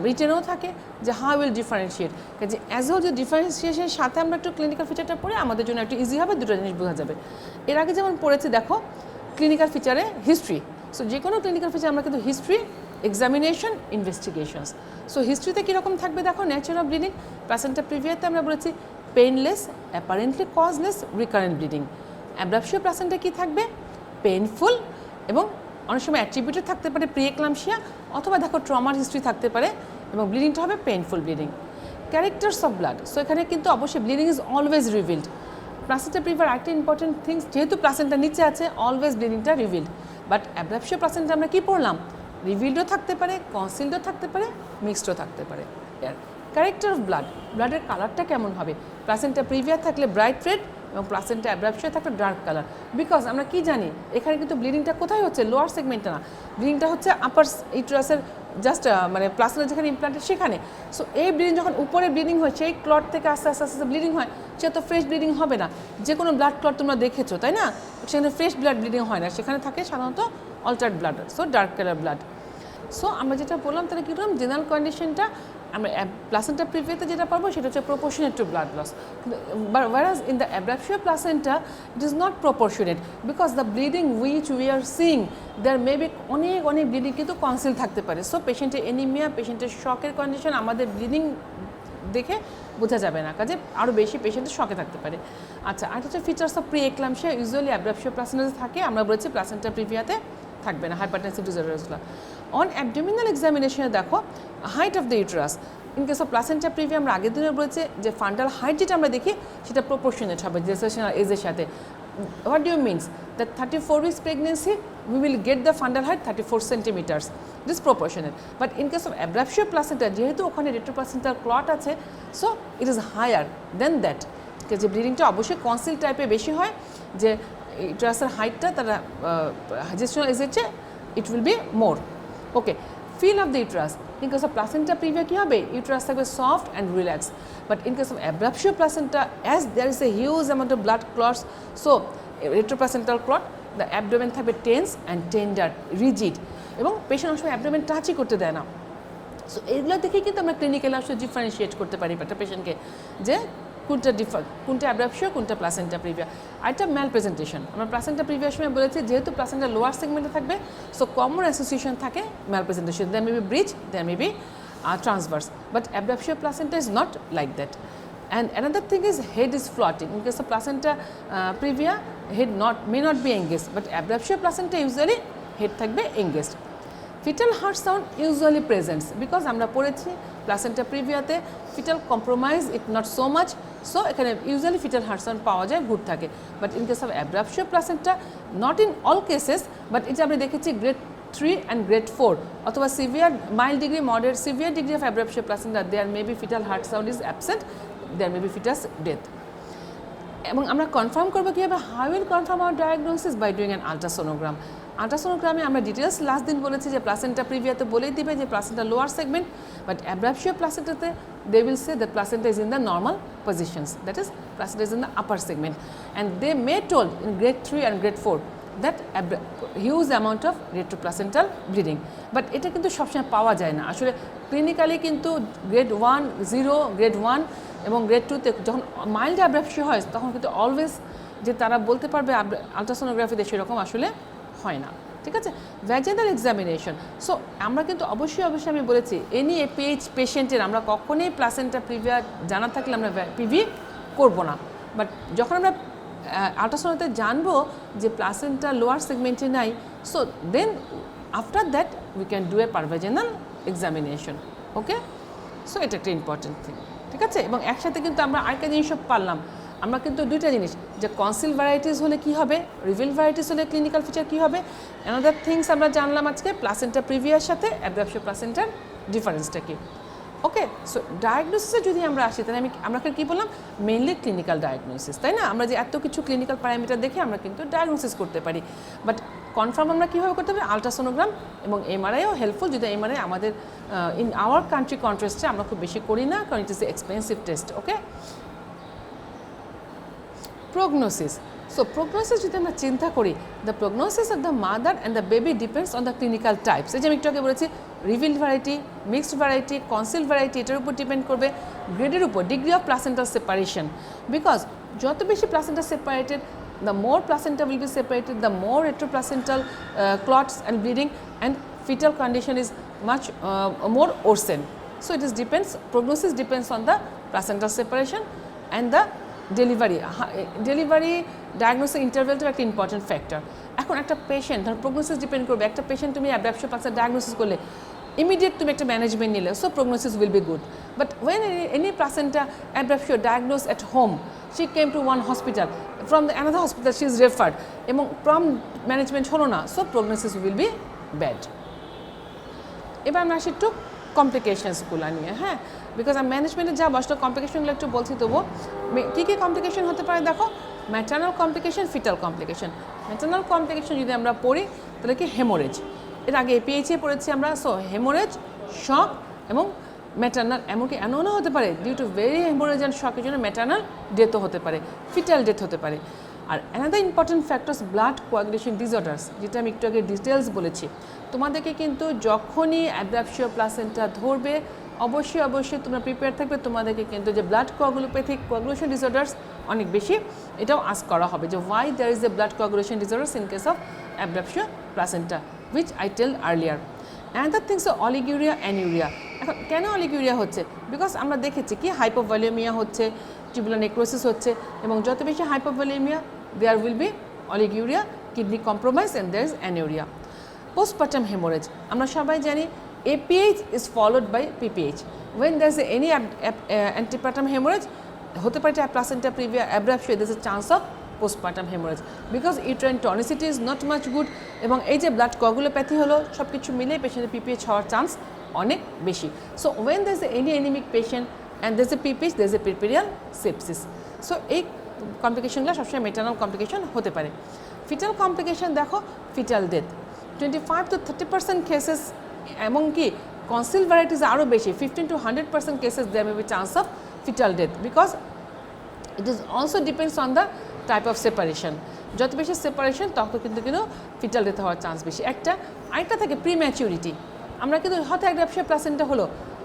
রিটেনেও থাকে, যে হাউ উইল ডিফারেন্সিয়েট, যে অ্যাজ ওয়েল যে ডিফারেন্সিয়েশনের সাথে আমরা একটু ক্লিনিক্যাল ফিচারটা পড়ে আমাদের জন্য একটু ইজি হবে, দুটো জিনিস বোঝা যাবে। এর আগে যেমন পড়েছি দেখো ক্লিনিক্যাল ফিচারে হিস্ট্রি, সো যে কোনো ক্লিনিক্যাল ফিচার আমরা কিন্তু হিস্ট্রি, এক্সামিনেশন, ইনভেস্টিগেশনস। সো হিস্ট্রিতে কীরকম থাকবে দেখো, নেচার অফ ব্লিডিং, প্লাসেন্টা প্রিভিয়াতে আমরা বলেছি painless, apparently causeless, recurrent bleeding. Abruptio placenta কী থাকবে, পেইনফুল এবং অনেক সময় অ্যাট্রিবিউটেড থাকতে পারে প্রি-এক্লাম্পসিয়া, অথবা দেখো ট্রমার হিস্ট্রি থাকতে পারে এবং ব্লিডিংটা হবে painful bleeding. Characters of blood, so এখানে কিন্তু অবশ্যই bleeding is always revealed. Placenta প্রিভিয়ার একটা ইম্পর্টেন্ট থিংস, যেহেতু প্লাসেন্টা নিচে আছে অলওয়েজ ব্লিডিংটা রিভিলড, বাট অ্যাব্রাপটিও প্লাসেন্টা আমরা কী পড়লাম, রিভিলডও থাকতে পারে, কনসিলডও থাকতে পারে, মিক্সডও থাকতে পারে। ক্যারেক্টার অফ ব্লাড, ব্লাডের কালারটা কেমন হবে, প্লাসেন্টা প্রিভিয়া থাকলে ব্রাইট রেড এবং প্লাসেন্টা অ্যাব্রাপটিও থাকলে ডার্ক কালার। বিকজ আমরা কি জানি এখানে কিন্তু ব্লিডিংটা কোথায় হচ্ছে, লোয়ার সেগমেন্টে না, ব্লিডিংটা হচ্ছে আপার ইউটেরাসের জাস্ট মানে প্লাসেন্টা যেখানে ইমপ্লান্টেড সেখানে। সো এই ব্লিডিং যখন উপরে ব্লিডিং হয় সেই ক্লট থেকে আস্তে আস্তে আস্তে ব্লিডিং হয়, সে তো ফ্রেশ ব্লিডিং হবে না। যে কোনো ব্লাড ক্লট তোমরা দেখেছো তাই না, সেখানে ফ্রেশ ব্লাড ব্লিডিং হয় না, সেখানে থাকে সাধারণত altered blood, so dark colour blood. So আমরা যেটা বললাম তাহলে কী করলাম, জেনারেল কন্ডিশনটা আমরা প্লাসেন্টা প্রিভিয়াতে যেটা পাবো সেটা হচ্ছে proportionate to blood loss, whereas in the abruptio placenta it is not proportionate because the bleeding which we are seeing there may be অনেক ব্লিডিং কিন্তু কনসিল থাকতে পারে। সো পেশেন্টের এনিমিয়া, পেশেন্টের শকের কন্ডিশন আমাদের ব্লিডিং দেখে বোঝা যাবে না, কাজে আরও বেশি পেশেন্টের শকে থাকতে পারে। আচ্ছা, আর হচ্ছে ফিচার্স অফ প্রি-এক্লাম্পসিয়া ইউজুয়ালি অ্যাব্রাপটিও প্লাসেন্টাতে থাকে, আমরা বলেছি প্লাসেন্টা প্রিভিয়াতে থাকবে না, হাইপারটেনসিভ ডিসঅর্ডারসগুলো। অন অ্যাবডোমিনাল এক্সামিনেশনে দেখো height of the uterus, in case of placenta previa আমরা আগের দিনে বলেছে যে ফান্ডাল হাইট যেটা আমরা দেখি সেটা প্রপোর্শনেট হবে জেস্টেশনাল এজের সাথে। What do you means that 34 weeks pregnancy we will get the fundal height 34 centimeters, this is proportionate, but in case of abruptio placenta যেহেতু ওখানে retroplacental clot আছে, so it is higher than that, যে ব্লিডিংটা অবশ্যই conceal টাইপে বেশি হয়, যে ইউটেরাসের হাইটটা তারা জেস্টেশনাল এজের চেয়ে it will be more. Okay, feel of the uterus, in case of placenta previa কি হবে, uterus থাকবে soft and relaxed, but in case of abruptio placenta as there is a huge amount of blood clots, so retroplacental clot, the abdomen থাকবে tense and tender, rigid, এবং patient অনেক সময় abdomen টাচই করতে দেয় না। সো এইগুলো দেখেই কিন্তু আমরা ক্লিনিক্যালি আসলে ডিফারেন্সিয়েট করতে পারি একটা পেশেন্টকে, যে কোনটা অ্যাব্রাপশিও কোনটা প্লাসেন্টা প্রিভিয়া। আরেকটা ম্যাল প্রেজেন্টেশন, আমরা প্লাসেন্টা প্রিভিয়ার সময় বলেছি যেহেতু প্লাসেন্টা লোয়ার সেগমেন্টে থাকবে সো কমন অ্যাসোসিয়েশন থাকে malpresentation, there may be breech, there may be transverse, but abruptio placenta is not like that. And another thing is head is floating. In case of placenta previa, head may not be engaged, but abruptio placenta usually head থাকবে engaged. Fetal heart sound usually presents because আমরা পড়েছি placenta previaতে fetal compromise it not so much, so এখানে usually fetal heart sound পাওয়া যায়, good থাকে, but in case of abruptio placenta not in all cases, but এটা আমরা দেখেছি grade 3 and grade 4 অথবা severe mild degree moderate severe degree of abruptio placenta there may be fetal heart sound is absent, there may be fetus death. এবং আমরা confirm করব কিভাবে, how will confirm our diagnosis by doing an ultrasonogram. আল্ট্রাসোনোগ্রামে আমরা details last দিন বলেছি যে placenta প্রিভিয়াতে বলেই দিবে যে placenta lower segment, but abruptio প্লাসেন্টাতে they will say that placenta is in the normal positions, that is placenta is in the upper segment, and they may told in grade 3 and grade 4 that huge amount of retroplacental bleeding, but এটা কিন্তু সবসময় পাওয়া যায় না আসলে clinically. কিন্তু grade 1, 0, grade 1 এবং grade 2তে যখন মাইল্ড অ্যাব্রাপশিও হয় তখন কিন্তু অলওয়েজ যে তারা বলতে পারবে আলট্রাসোনোগ্রাফিতে সেরকম আসলে হয় না, ঠিক আছে। ভ্যাজিনাল এক্সামিনেশন, সো আমরা কিন্তু অবশ্যই আমি বলেছি এনি এপিএইচ পেশেন্টের আমরা কখনোই প্লাসেন্টা প্রিভিয়া জানা থাকলে আমরা পিভি করব না, বাট যখন আমরা আলট্রাসাউন্ডে জানবো যে প্লাসেন্টা লোয়ার সেগমেন্টে নাই, so then after that we can do a per vaginal examination, okay. So এটা একটা ইম্পর্টেন্ট থিং, ঠিক আছে। এবং একসাথে কিন্তু আমরা আরেকটা জিনিসও পারলাম, আমরা কিন্তু দুইটা জিনিস যে কনসিল ভ্যারাইটিস হলে কী হবে, রিভিল ভ্যারাইটিস হলে ক্লিনিক্যাল ফিচার কী হবে, অ্যানাদার থিংস আমরা জানলাম আজকে প্লাসেন্টা প্রিভিয়ার সাথে অ্যাব্রাপশিও প্লাসেন্টার ডিফারেন্সটা কী, ওকে। সো ডায়াগনোসিসে যদি আমরা আসি তাহলে আমরা কী বললাম, মেইনলি ক্লিনিক্যাল ডায়াগনোসিস, তাই না। আমরা যে এত কিছু ক্লিনিক্যাল প্যারামিটার দেখে আমরা কিন্তু ডায়াগনোসিস করতে পারি, বাট কনফার্ম আমরা কীভাবে করতে পারি, আলট্রাসোনোগ্রাম এবং এমআরআইও হেল্পফুল, যদি এমআরআই আমাদের ইন আওয়ার কান্ট্রি কন্ট্রাস্টে আমরা খুব বেশি করি না, কারণ ইট ইস এক্সপেন্সিভ টেস্ট, ওকে। Prognosis. So prognosis যদি আমরা চিন্তা করি, the prognosis of the mother and the baby depends on the clinical types. এই যে আমি একটু আগে বলেছি reveal variety, mixed variety, conceal variety, এটার উপর ডিপেন্ড করবে, গ্রেডের উপর, degree of placental separation, because যত বেশি placenta separated the more placenta will be separated, the more retroplacental clots and bleeding and fetal condition is much more worsen. So it is depends, prognosis depends on the placental separation and the delivery diagnosis ইন্টারভেলটা একটা important factor. এখন একটা patient ধর prognosis depend করবে, একটা patient তুমি abruptio placenta diagnosis করলে immediate তুমি একটা ম্যানেজমেন্ট নিলে, so prognosis will be good, but when any placenta abruptio diagnose at home, she came to one hospital, from the another hospital she is referred এবং prompt management হলো না, so prognosis will be bad. এবার আমরা আসি একটু কমপ্লিকেশনসগুলো নিয়ে, হ্যাঁ, because আমি ম্যানেজমেন্টে যা বসলো কমপ্লিকেশনগুলো একটু বলছি, তবু কী কী কমপ্লিকেশন হতে পারে দেখো, maternal complication, fetal complication. Maternal complication যদি আমরা পড়ি তাহলে কি হেমোরেজ, এর আগে পিএইচে পড়েছি আমরা, সো হেমোরেজ, শক এবং ম্যাটার্নাল, এমনকি এমনও হতে পারে due to very haemorrhage and শকের জন্য ম্যাটার্নাল ডেথও হতে পারে, ফিটাল ডেথ হতে পারে। আর another important factors blood coagulation disorders, যেটা আমি একটু আগে ডিটেলস বলেছি। তোমাদেরকে কিন্তু যখনই অ্যাব্রাপশিও প্লাসেন্টা ধরবে অবশ্যই তোমরা প্রিপেয়ার থাকবে, তোমাদেরকে কিন্তু যে ব্লাড কোয়াগুলোপ্যাথিক কোয়াগুলেশন ডিসঅর্ডার্স অনেক বেশি এটাও আস্ক করা হবে যে why there is a blood coagulation disorders in case of abruptio placenta, which I tell earlier. Another things oliguria, anuria. এখন কেন অলিগুরিয়া হচ্ছে, বিকজ আমরা দেখেছি কি হাইপোভলিউমিয়া হচ্ছে, টিউবুলার নেক্রোসিস হচ্ছে, এবং যত বেশি hypovolaemia there will be oliguria, kidney compromise and there is anuria. Postpartum haemorrhage, আমরা সবাই জানি APH is followed by PPH. When there is any antepartum hemorrhage, হতে পারে placenta previa abruptio, there is a chance of postpartum hemorrhage because uterine tonicity is not much good, এবং এই যে blood coagulopathy হলো সব কিছু মিলে পেশেন্টের PPH হওয়ার চান্স অনেক বেশি। So when there is any anemic patient and there is a PPH, there is a peripheral sepsis. So এই কমপ্লিকেশনগুলো সবসময় মেটার্নাল কমপ্লিকেশন হতে পারে। ফিটাল কমপ্লিকেশন দেখো, ফিটাল ডেথ 25 to 30% কেসেস, এমনকি কনসিল ভ্যারাইটিস আরও বেশি 15 to 100% cases there may be chance of fetal death, because it is also depends on the type of separation. যত বেশি সেপারেশন তত কিন্তু ফিটাল ডেথ হওয়ার চান্স বেশি। আরেকটা থাকে প্রিম্যাচিউরিটি, আমরা কিন্তু হয়তো অ্যাব্রাপশিও প্লাসেন্টা হলো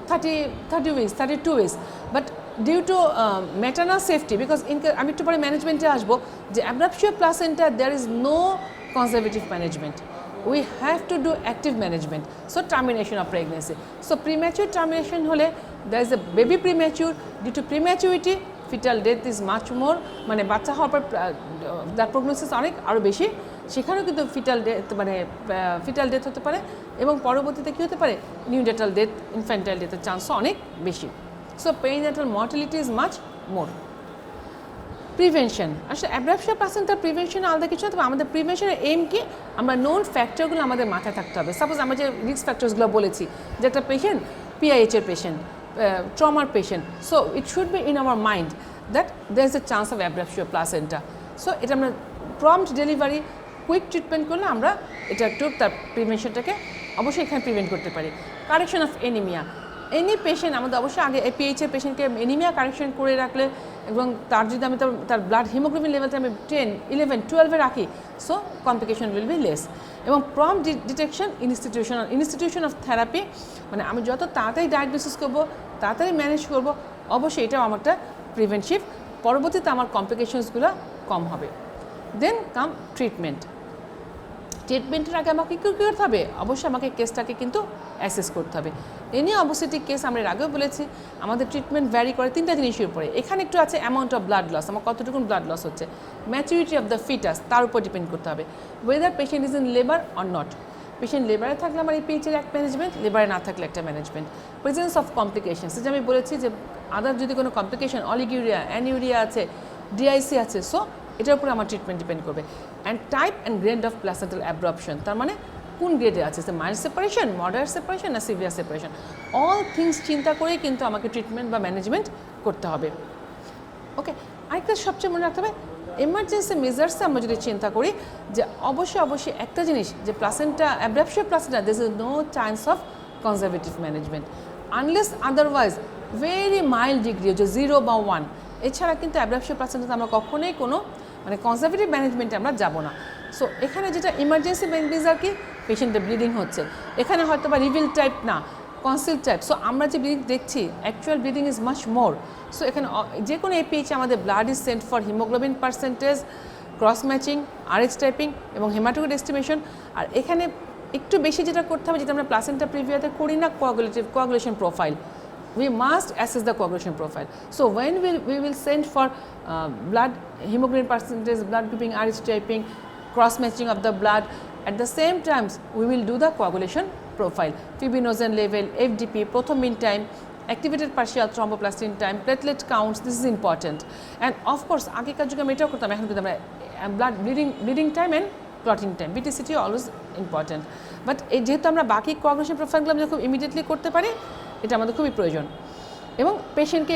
30 weeks 32 weeks, but due to maternal safety, because আমি একটু পরে ম্যানেজমেন্টে আসবো যে abruptio placenta there is no conservative management, we have to do active management. So termination of pregnancy, so premature termination hole there is a baby premature, due to prematurity fetal death is much more, মানে বাচ্চা হওয়ার পর তার prognosis অনেক আরও বেশি, সেখানেও কিন্তু ফিটাল ডেথ মানে ফিটাল ডেথ হতে পারে এবং পরবর্তীতে কী হতে পারে নিউনেটাল ডেথ, ইনফ্যান্টাইল ডেথের চান্সও অনেক বেশি। So perinatal mortality is much more. Prevention, আসলে অ্যাব্রাপশিও প্লাসেন্টার প্রিভেনশন আলাদা কিছু না, তবে আমাদের প্রিভেনশনের এইম কি, আমরা নোন ফ্যাক্টরগুলো আমাদের মাথায় থাকতে হবে। সাপোজ আমরা যে রিস্ক ফ্যাক্টরসগুলো বলেছি, যে একটা পেশেন্ট পিআইএচের পেশেন্ট, ট্রমার patient, so it should be in our mind that there is a chance of abruptio placenta. So এটা আমরা প্রম্পট ডেলিভারি, কুইক ট্রিটমেন্ট করলে আমরা এটা একটু তার প্রিভেনশনটাকে অবশ্যই এখানে প্রিভেন্ট করতে পারি। Correction of anaemia, any patient আমাদের অবশ্যই আগে পিএইচের পেশেন্টকে এনিমিয়া কারেকশন করে রাখলে এবং তার যদি আমি তার ব্লাড হিমোগ্লোবিন লেভেলটা আমি 10, 11, 12 রাখি, so complication will be less. এবং prompt detection institution of therapy, মানে আমি যত তাড়াতাড়ি ডায়াগনোসিস করবো, তাড়াতাড়ি ম্যানেজ করবো, অবশ্যই এটাও আমার একটা প্রিভেন্টিভ, পরবর্তীতে আমার কমপ্লিকেশনসগুলো কম হবে। দেন কাম ট্রিটমেন্ট। ট্রিটমেন্টের আগে আমাকে কী করতে হবে, অবশ্যই আমাকে কেসটাকে কিন্তু অ্যাসেস করতে হবে। এনি অবসিটিক কেস আমরা এর আগেও বলেছি, আমাদের ট্রিটমেন্ট ভ্যারি করে তিনটা জিনিসের উপরে। এখানে একটু আছে অ্যামাউন্ট অফ ব্লাড লস, আমার কতটুকু ব্লাড লস হচ্ছে, ম্যাচুরিটি অফ দ্য ফিটাস, তার উপর ডিপেন্ড করতে হবে। Whether patient is in labour or not, patient লেবারে থাকলে আমার এই পিএইচের এক ম্যানেজমেন্ট, লেবারে না থাকলে একটা ম্যানেজমেন্ট। প্রেজেন্স অফ কমপ্লিকেশন, যে আমি বলেছি যে আদার যদি কোনো কমপ্লিকেশন, অলিগিউরিয়া, অ্যানিউরিয়া আছে, ডিআইসি আছে, সো এটার উপরে আমার ট্রিটমেন্ট ডিপেন্ড করবে। And type and grade of placental abruption, তার মানে কোন গ্রেডে আছে, মাইল্ড সেপারেশন, মডারেট সেপারেশন না সিভিয়ার সেপারেশন, অল থিংস চিন্তা করেই কিন্তু আমাকে ট্রিটমেন্ট বা ম্যানেজমেন্ট করতে হবে। ওকে, আরেকটা সবচেয়ে মনে রাখতে হবে, এমার্জেন্সি মেজার্সে আমরা যদি চিন্তা করি যে অবশ্যই একটা জিনিস যে placenta, abruptio placenta, this is no chance of conservative management unless otherwise very mild degree, যে 0 বা 1, এছাড়া কিন্তু অ্যাব্রাপশিও প্লাসেন্টাতে আমরা কখনোই কোনো মানে কনজারভেটিভ ম্যানেজমেন্টে আমরা যাব না। সো এখানে যেটা ইমার্জেন্সি মেজার কি, পেশেন্টের ব্লিডিং হচ্ছে, এখানে হয়তো বা রিভিল টাইপ না, কনসিল টাইপ, সো আমরা যে ব্লিডিং দেখছি actual bleeding is much more. So এখানে যে কোনো এপিএইচে আমাদের blood is Saint for haemoglobin percentage, cross matching, Rh typing এবং হেমাটোক্রিট এস্টিমেশন। আর এখানে একটু বেশি যেটা করতে হবে, যেটা আমরা প্লাসেন্টা প্রিভিয়াতে করি না, coagulation profile, we must assess the coagulation profile. So when we will send for blood hemoglobin percentage, blood grouping, RH typing, cross matching of the blood, at the same time we will do the coagulation profile, fibrinogen level, FDP, prothrombin time, activated partial thromboplastin time, platelet counts, this is important. And of course আগেকার যুগে আমি এটাও করতাম, এখন কিন্তু আমরা blood bleeding time and clotting time, BTCT always important, but এই যেহেতু আমরা বাকি coagulation profile গুলো যখন ইমিডিয়েটলি করতে পারি, এটা আমাদের খুবই প্রয়োজন। এবং পেশেন্টকে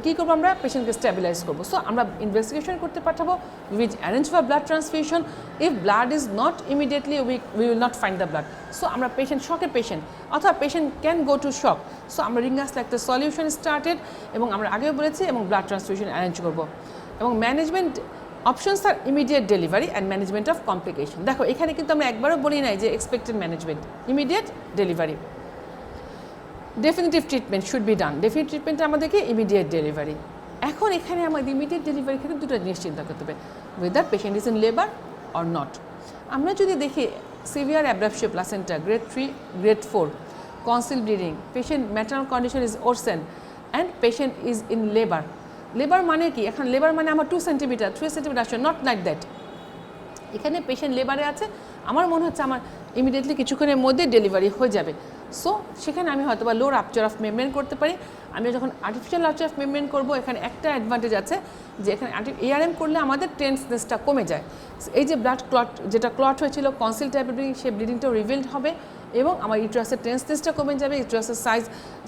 কী করবো, আমরা পেশেন্টকে স্ট্যাবিলাইজ করবো। সো আমরা ইনভেস্টিগেশন করতে পাঠাবো, which arrange for blood transfusion, if blood is not immediately we will not find the blood. So আমরা পেশেন্ট শকের পেশেন্ট অথবা patient can go to shock, so আমরা রিঙ্গাস একটা সলিউশন স্টার্টেড, এবং আমরা আগেও বলেছি, এবং ব্লাড ট্রান্সফিউশন অ্যারেঞ্জ করবো। এবং management options are immediate delivery and management of complication. দেখো এখানে কিন্তু আমরা একবারও বলি নাই যে expected management, immediate delivery. Definitive treatment should be done, definitive ট্রিটমেন্টে আমাদেরকে ইমিডিয়েট ডেলিভারি। এখন এখানে আমাদের ইমিডিয়েট ডেলিভারি ক্ষেত্রে দুটো জিনিস চিন্তা করতে হবে, whether patient is in labour or not. আমরা যদি দেখি severe abruptio placenta grade 3, grade 4, concealed bleeding, patient maternal condition is worsen and patient is in labour. Labour মানে কি, এখন লেবার মানে আমার 2 সেন্টিমিটার 3 সেন্টিমিটার আসছে, নট লাইক দ্যাট। এখানে পেশেন্ট লেবারে আছে, আমার মনে হচ্ছে আমার ইমিডিয়েটলি কিছুক্ষণের মধ্যে ডেলিভারি হয়ে যাবে। সো সেখানে আমি হয়তো বা লো রাপচার অফ মেমব্রেন করতে পারি। আমি যখন আর্টিফিশিয়াল রাপচার অফ মেমব্রেন করবো, এখানে একটা অ্যাডভান্টেজ আছে যে এখানে এআরএম করলে আমাদের টেন্সনেসটা কমে যায়। এই যে ব্লাড ক্লট, যেটা ক্লট হয়েছিল কনসিল টাইপের ব্লিডিং, সেই ব্লিডিংটাও রিভিল্ড হবে এবং আমার ইউট্রাসের টেন্সনেসটা কমে যাবে, ইউট্রাসের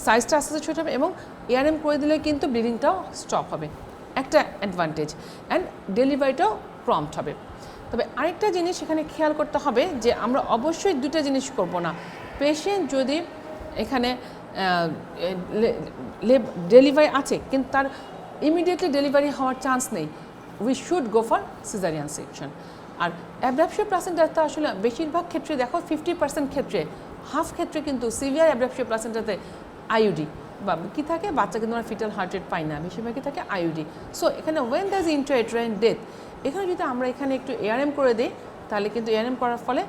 সাইজটা আস্তে আস্তে ছোট হবে, এবং এআরএম করে দিলে কিন্তু ব্লিডিংটাও স্টপ হবে, একটা অ্যাডভান্টেজ। অ্যান্ড ডেলিভারিটাও প্রম্পট হবে। তবে আরেকটা জিনিস এখানে খেয়াল করতে হবে যে আমরা অবশ্যই দুটো জিনিস করব না। পেশেন্ট যদি এখানে ডেলিভারি আছে কিন্তু তার ইমিডিয়েটলি ডেলিভারি হওয়ার চান্স নেই, we should go for caesarean section. আর অ্যাব্রাপশিও প্লাসেন্টাতে আসলে বেশিরভাগ ক্ষেত্রে দেখো 50% ক্ষেত্রে, হাফ ক্ষেত্রে কিন্তু সিভিয়ার অ্যাব্রাপশিও প্লাসেন্টাতে আইইউডি বা কী থাকে, বাচ্চা কিন্তু আমরা ফিটাল হার্ট রেট পাই না, বেশিরভাগই থাকে আইইউডি। সো এখানে ওয়েন দ্যাজ ইন্ট্রাইউটেরাইন ডেথ, এখানে যদি আমরা এখানে একটু এআরএম করে দিই, তাহলে কিন্তু এআরএম করার ফলে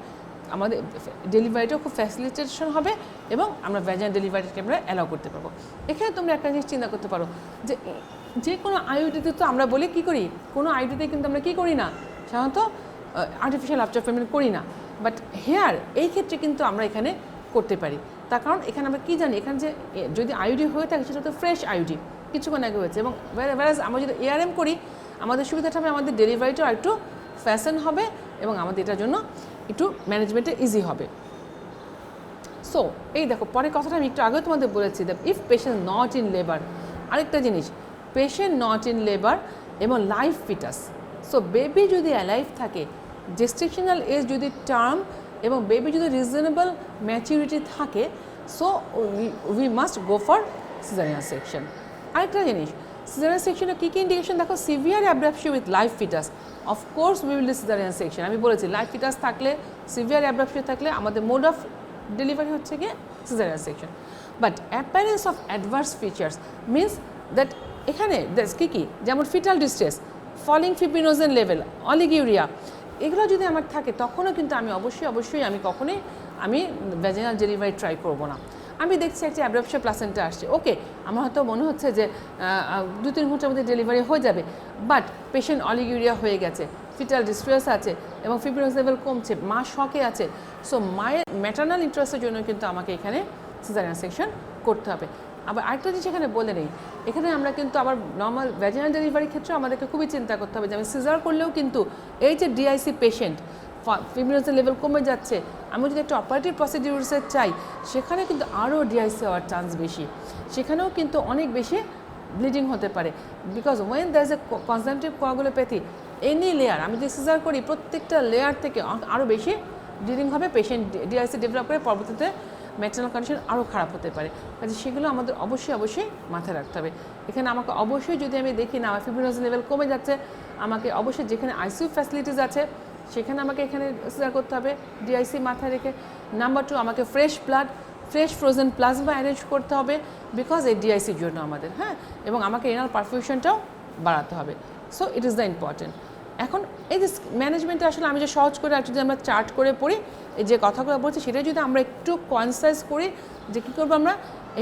আমাদের ডেলিভারিটাও খুব ফ্যাসিলিটেশন হবে এবং আমরা ভ্যাজাইনাল ডেলিভারিকে আমরা অ্যালাউ করতে পারবো। এখানে তোমরা একটা জিনিস চিন্তা করতে পারো যে কোনো আইইউডিতে তো আমরা বলি কী করি, কোনো আইইউডিতে কিন্তু আমরা কী করি না, সাধারণত আর্টিফিশিয়াল আপচার পেমেন্ট করি না, বাট হেয়ার এই ক্ষেত্রে কিন্তু আমরা এখানে করতে পারি। তার কারণ এখানে আমরা কী জানি, এখানে যে যদি আইইউডি হয়ে থাকে সেটা তো ফ্রেশ আইইউডি, কিছুক্ষণ আগে হয়েছে, এবং whereas আমরা যদি এআরএম করি আমাদের সুবিধাটা হবে, আমাদের ডেলিভারিটাও একটু ফ্যাশন হবে এবং আমাদের এটার জন্য একটু ম্যানেজমেন্টে ইজি হবে। সো এই দেখো পরের কথাটা আমি একটু আগেও তোমাদের বলেছি, that if patient not in labour, আরেকটা জিনিস, পেশেন্ট নট ইন লেবার এবং লাইফ ফিটাস, সো বেবি যদি অ্যালাইভ থাকে, জেস্টেশনাল এজ যদি টার্ম এবং বেবি যদি রিজনেবল ম্যাচুরিটি থাকে, so we must go for caesarean section. আরেকটা জিনিস, সিজারিয়ান সেকশনে কী কী ইন্ডিকেশন দেখো, severe abruptio with life fetus, of course we will do caesarean section. আমি বলেছি লাইফ ফিটাস থাকলে, সিভিয়ার অ্যাব্রাপশিও থাকলে আমাদের মোড অফ ডেলিভারি হচ্ছে গিয়ে caesarean section. But appearance of adverse features means that এখানে কী কী, যেমন fetal distress, falling fibrinogen level, oliguria, এগুলো যদি আমার থাকে তখনও কিন্তু আমি অবশ্যই আমি কখনোই ভ্যাজিনাল ডেলিভারি ট্রাই করব না। আমি দেখছি একটা অ্যাব্রাপশন প্লাসেন্টা আসছে, ওকে, আমার হয়তো মনে হচ্ছে যে 2-3 ঘন্টার মধ্যে ডেলিভারি হয়ে যাবে, বাট পেশেন্ট অলিগিউরিয়া হয়ে গেছে, ফিটাল ডিস্ট্রেস আছে এবং ফিব্রিনোজ লেভেল কমছে, মা শকে আছে, সো মায়ের ম্যাটার্নাল ইন্টারেস্টের জন্য কিন্তু আমাকে এখানে সিজারিয়ান সেকশন করতে হবে। আবার আরেকটা জিনিস এখানে বলে নেই, এখানে আমরা কিন্তু আবার নর্মাল ভ্যাজিনাল ডেলিভারির ক্ষেত্রে আমাদেরকে খুবই চিন্তা করতে হবে যে আমি সিজার করলেও কিন্তু এই যে ডিআইসি পেশেন্ট ফিব্রিনোজের লেভেল কমে যাচ্ছে, আমি যদি একটা অপারেটিভ প্রসিডিউরসে চাই সেখানে কিন্তু আরও ডিআইসি হওয়ার চান্স বেশি, সেখানেও কিন্তু অনেক বেশি ব্লিডিং হতে পারে, because when there is a consumptive coagulopathy any layer, আমি যদি সিজার করি প্রত্যেকটা লেয়ার থেকে আরও বেশি ব্লিডিং হবে, পেশেন্ট ডিআইসি ডেভেলপ করে পরবর্তীতে ম্যাটার্নাল কন্ডিশন আরও খারাপ হতে পারে। কাজে সেগুলো আমাদের অবশ্যই মাথায় রাখতে হবে। এখানে আমাকে অবশ্যই যদি আমি দেখি না আমার ফিব্রিনোজ লেভেল কমে যাচ্ছে, আমাকে অবশ্যই যেখানে আইসিইউ ফ্যাসিলিটিস আছে সেখানে আমাকে এখানে সিজার করতে হবে ডিআইসি মাথায় রেখে। নাম্বার 2, আমাকে fresh blood, fresh frozen plasma arrange করতে হবে বিকজ এই ডিআইসির জন্য আমাদের, হ্যাঁ, এবং আমাকে রেনাল পারফিউশনটাও বাড়াতে হবে। So it is the important. এখন এই যে ম্যানেজমেন্টে আসলে আমি যে সহজ করে আর যদি আমরা চার্ট করে পড়ি, এই যে কথাগুলো বলছি সেটা যদি আমরা একটু কনসাইজ করি যে কী করবো, আমরা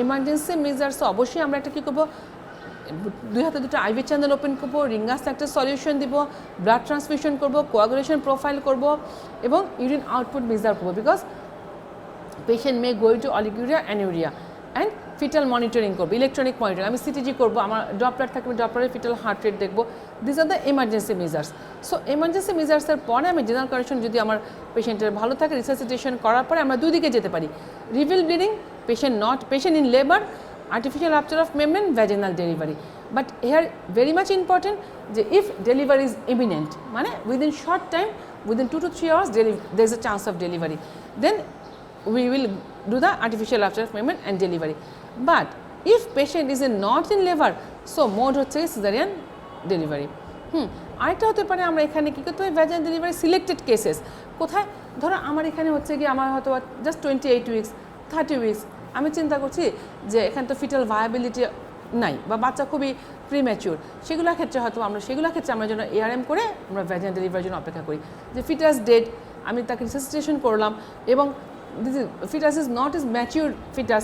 এমার্জেন্সি মেজার্স অবশ্যই আমরা একটা কী করবো, 2 হাতে 2টা আইভি চ্যানেল ওপেন করবো, রিঙ্গাস একটা সলিউশন দিব, ব্লাড ট্রান্সফিউশন করবো, কোয়াগুলেশন প্রোফাইল করবো এবং ইউরিন আউটপুট মেজার করবো, because patient may going to oliguria anuria and fetal monitoring করবো, ইলেকট্রনিক মনিটরিং, আমি সিটিজি করবো, আমার ডপলার থাকবে, ডপলারের ফিটাল হার্ট রেট দেখবো। This are the emergency measures. So emergency মেজার্সের পরে আমি জেনারেল কন্ডিশন যদি আমার পেশেন্টের ভালো থাকে, রিসাসিটেশন করার পরে আমরা 2 দিকে যেতে পারি, reveal bleeding, patient in labour, artificial rupture of membrane, vaginal delivery. But here very much important যে if delivery is imminent, মানে within short time, within 2 to 3 hours there is a chance of delivery, then we will do the artificial rupture of membrane and delivery. But if patient is not in labor, so mode হচ্ছে cesarean delivery. আরেকটা হতে পারে আমরা এখানে কী করতে হবে, vaginal delivery selected cases, কোথায় ধরো আমার এখানে হচ্ছে কি আমার হয়তো জাস্ট 28 উইকস 30 উইকস, আমি চিন্তা করছি যে এখানে তো ফিটাল ভায়াবিলিটি নাই বা বাচ্চা খুবই প্রিম্যাচিউর, সেগুলোর ক্ষেত্রে আমরা যেন এআরএম করে আমরা ভ্যাজিনাল ডেলিভারির জন্য অপেক্ষা করি, যে ফিটাস ডেড, আমি তাকে রিসাসিটেশন করলাম এবং fetus is not is mature fetus,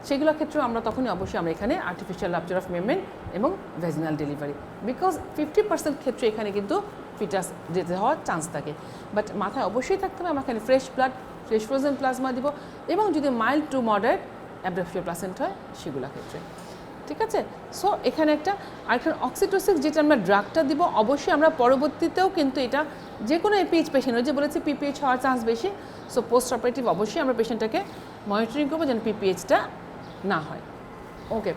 সেগুলোর ক্ষেত্রেও আমরা তখনই অবশ্যই আমরা এখানে আর্টিফিশিয়াল রাপচার অফ মেমব্রেন এবং ভ্যাজিনাল ডেলিভারি, বিকজ 50% ক্ষেত্রে এখানে কিন্তু ফিটাস ডেথ হওয়ার চান্স থাকে। বাট মাথায় অবশ্যই থাকতে হবে আমরা এখানে fresh blood, fresh frozen plasma দিব এবং যদি mild to moderate abruption placenta হয় সেগুলোর ক্ষেত্রে, ঠিক আছে। সো এখানে আরেকটা অক্সিটোসিন যেটা আমরা ড্রাগটা দিব, অবশ্যই আমরা পরবর্তীতেও কিন্তু এটা যে কোনো এপিএইচ পেশেন্ট, ওই যে বলেছি পিপিএইচ হওয়ার চান্স বেশি, সো পোস্ট অপারেটিভ অবশ্যই আমরা পেশেন্টটাকে মনিটরিং করবো যেন পিপিএইচটা না হয়। ওকে,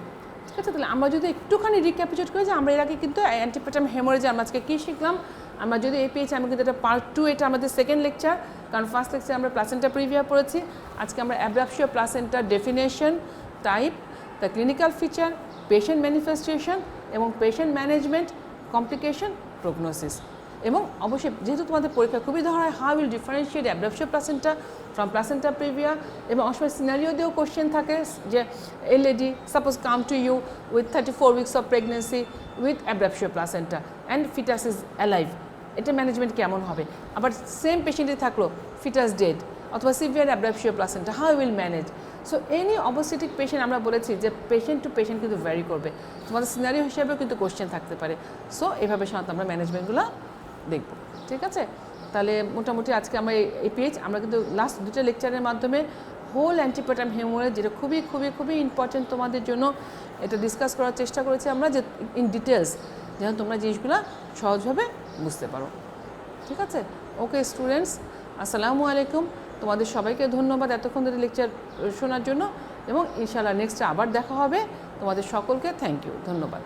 ঠিক আছে। তাহলে আমরা যদি একটুখানি রিক্যাপিচুলেট করি যে আমরা এর আগে কিন্তু অ্যান্টিপার্টাম হেমোরেজে আমরা আজকে কী শিখলাম, আমরা যদি এপিএইচ আমি কিন্তু এটা পার্ট 2, এটা আমাদের সেকেন্ড লেকচার, কারণ ফার্স্ট লেকচার আমরা প্লাসেন্টা প্রিভিয়া পড়েছি, আজকে আমরা abruptio placenta definition, type, the clinical feature, patient manifestation এবং পেশেন্ট ম্যানেজমেন্ট, কমপ্লিকেশন, প্রগনোসিস, এবং অবশ্যই যেহেতু তোমাদের পরীক্ষা খুবই ধরা হয়, how will differentiate abruptio placenta from placenta previa, এবং অনেক সময় সিনারিও দিয়েও কোশ্চেন থাকে যে a lady suppose come to you with 34 weeks of pregnancy with abruptio placenta and fetus is alive, এটা ম্যানেজমেন্ট কেমন হবে? আবার সেম পেশেন্টে থাকলো ফিটাস ডেড অথবা severe abruptio placenta, how will manage? So any obstetric patient আমরা বলেছি যে পেশেন্ট টু পেশেন্ট কিন্তু ভ্যারি করবে, তোমাদের সিনারিও হিসাবেও কিন্তু কোশ্চেন থাকতে পারে। সো এভাবে সাধারণত আমরা ম্যানেজমেন্টগুলো দেখব, ঠিক আছে? তাহলে মোটামুটি আজকে আমরা এই পেজ আমরা কিন্তু লাস্ট দুটো লেকচারের মাধ্যমে হোল অ্যান্টিপার্টাম হেমোরেজ, যেটা খুবই খুবই খুবই ইম্পর্টেন্ট তোমাদের জন্য, এটা ডিসকাস করার চেষ্টা করেছি আমরা, যে ইন ডিটেলস যেন তোমরা জিনিসগুলো সহজভাবে বুঝতে পারো, ঠিক আছে? ওকে স্টুডেন্টস, আসসালামু আলাইকুম, তোমাদের সবাইকে ধন্যবাদ এতক্ষণ ধরে লেকচার শোনার জন্য, এবং ইনশাআল্লাহ নেক্সটে আবার দেখা হবে। তোমাদের সকলকে থ্যাংক ইউ, ধন্যবাদ।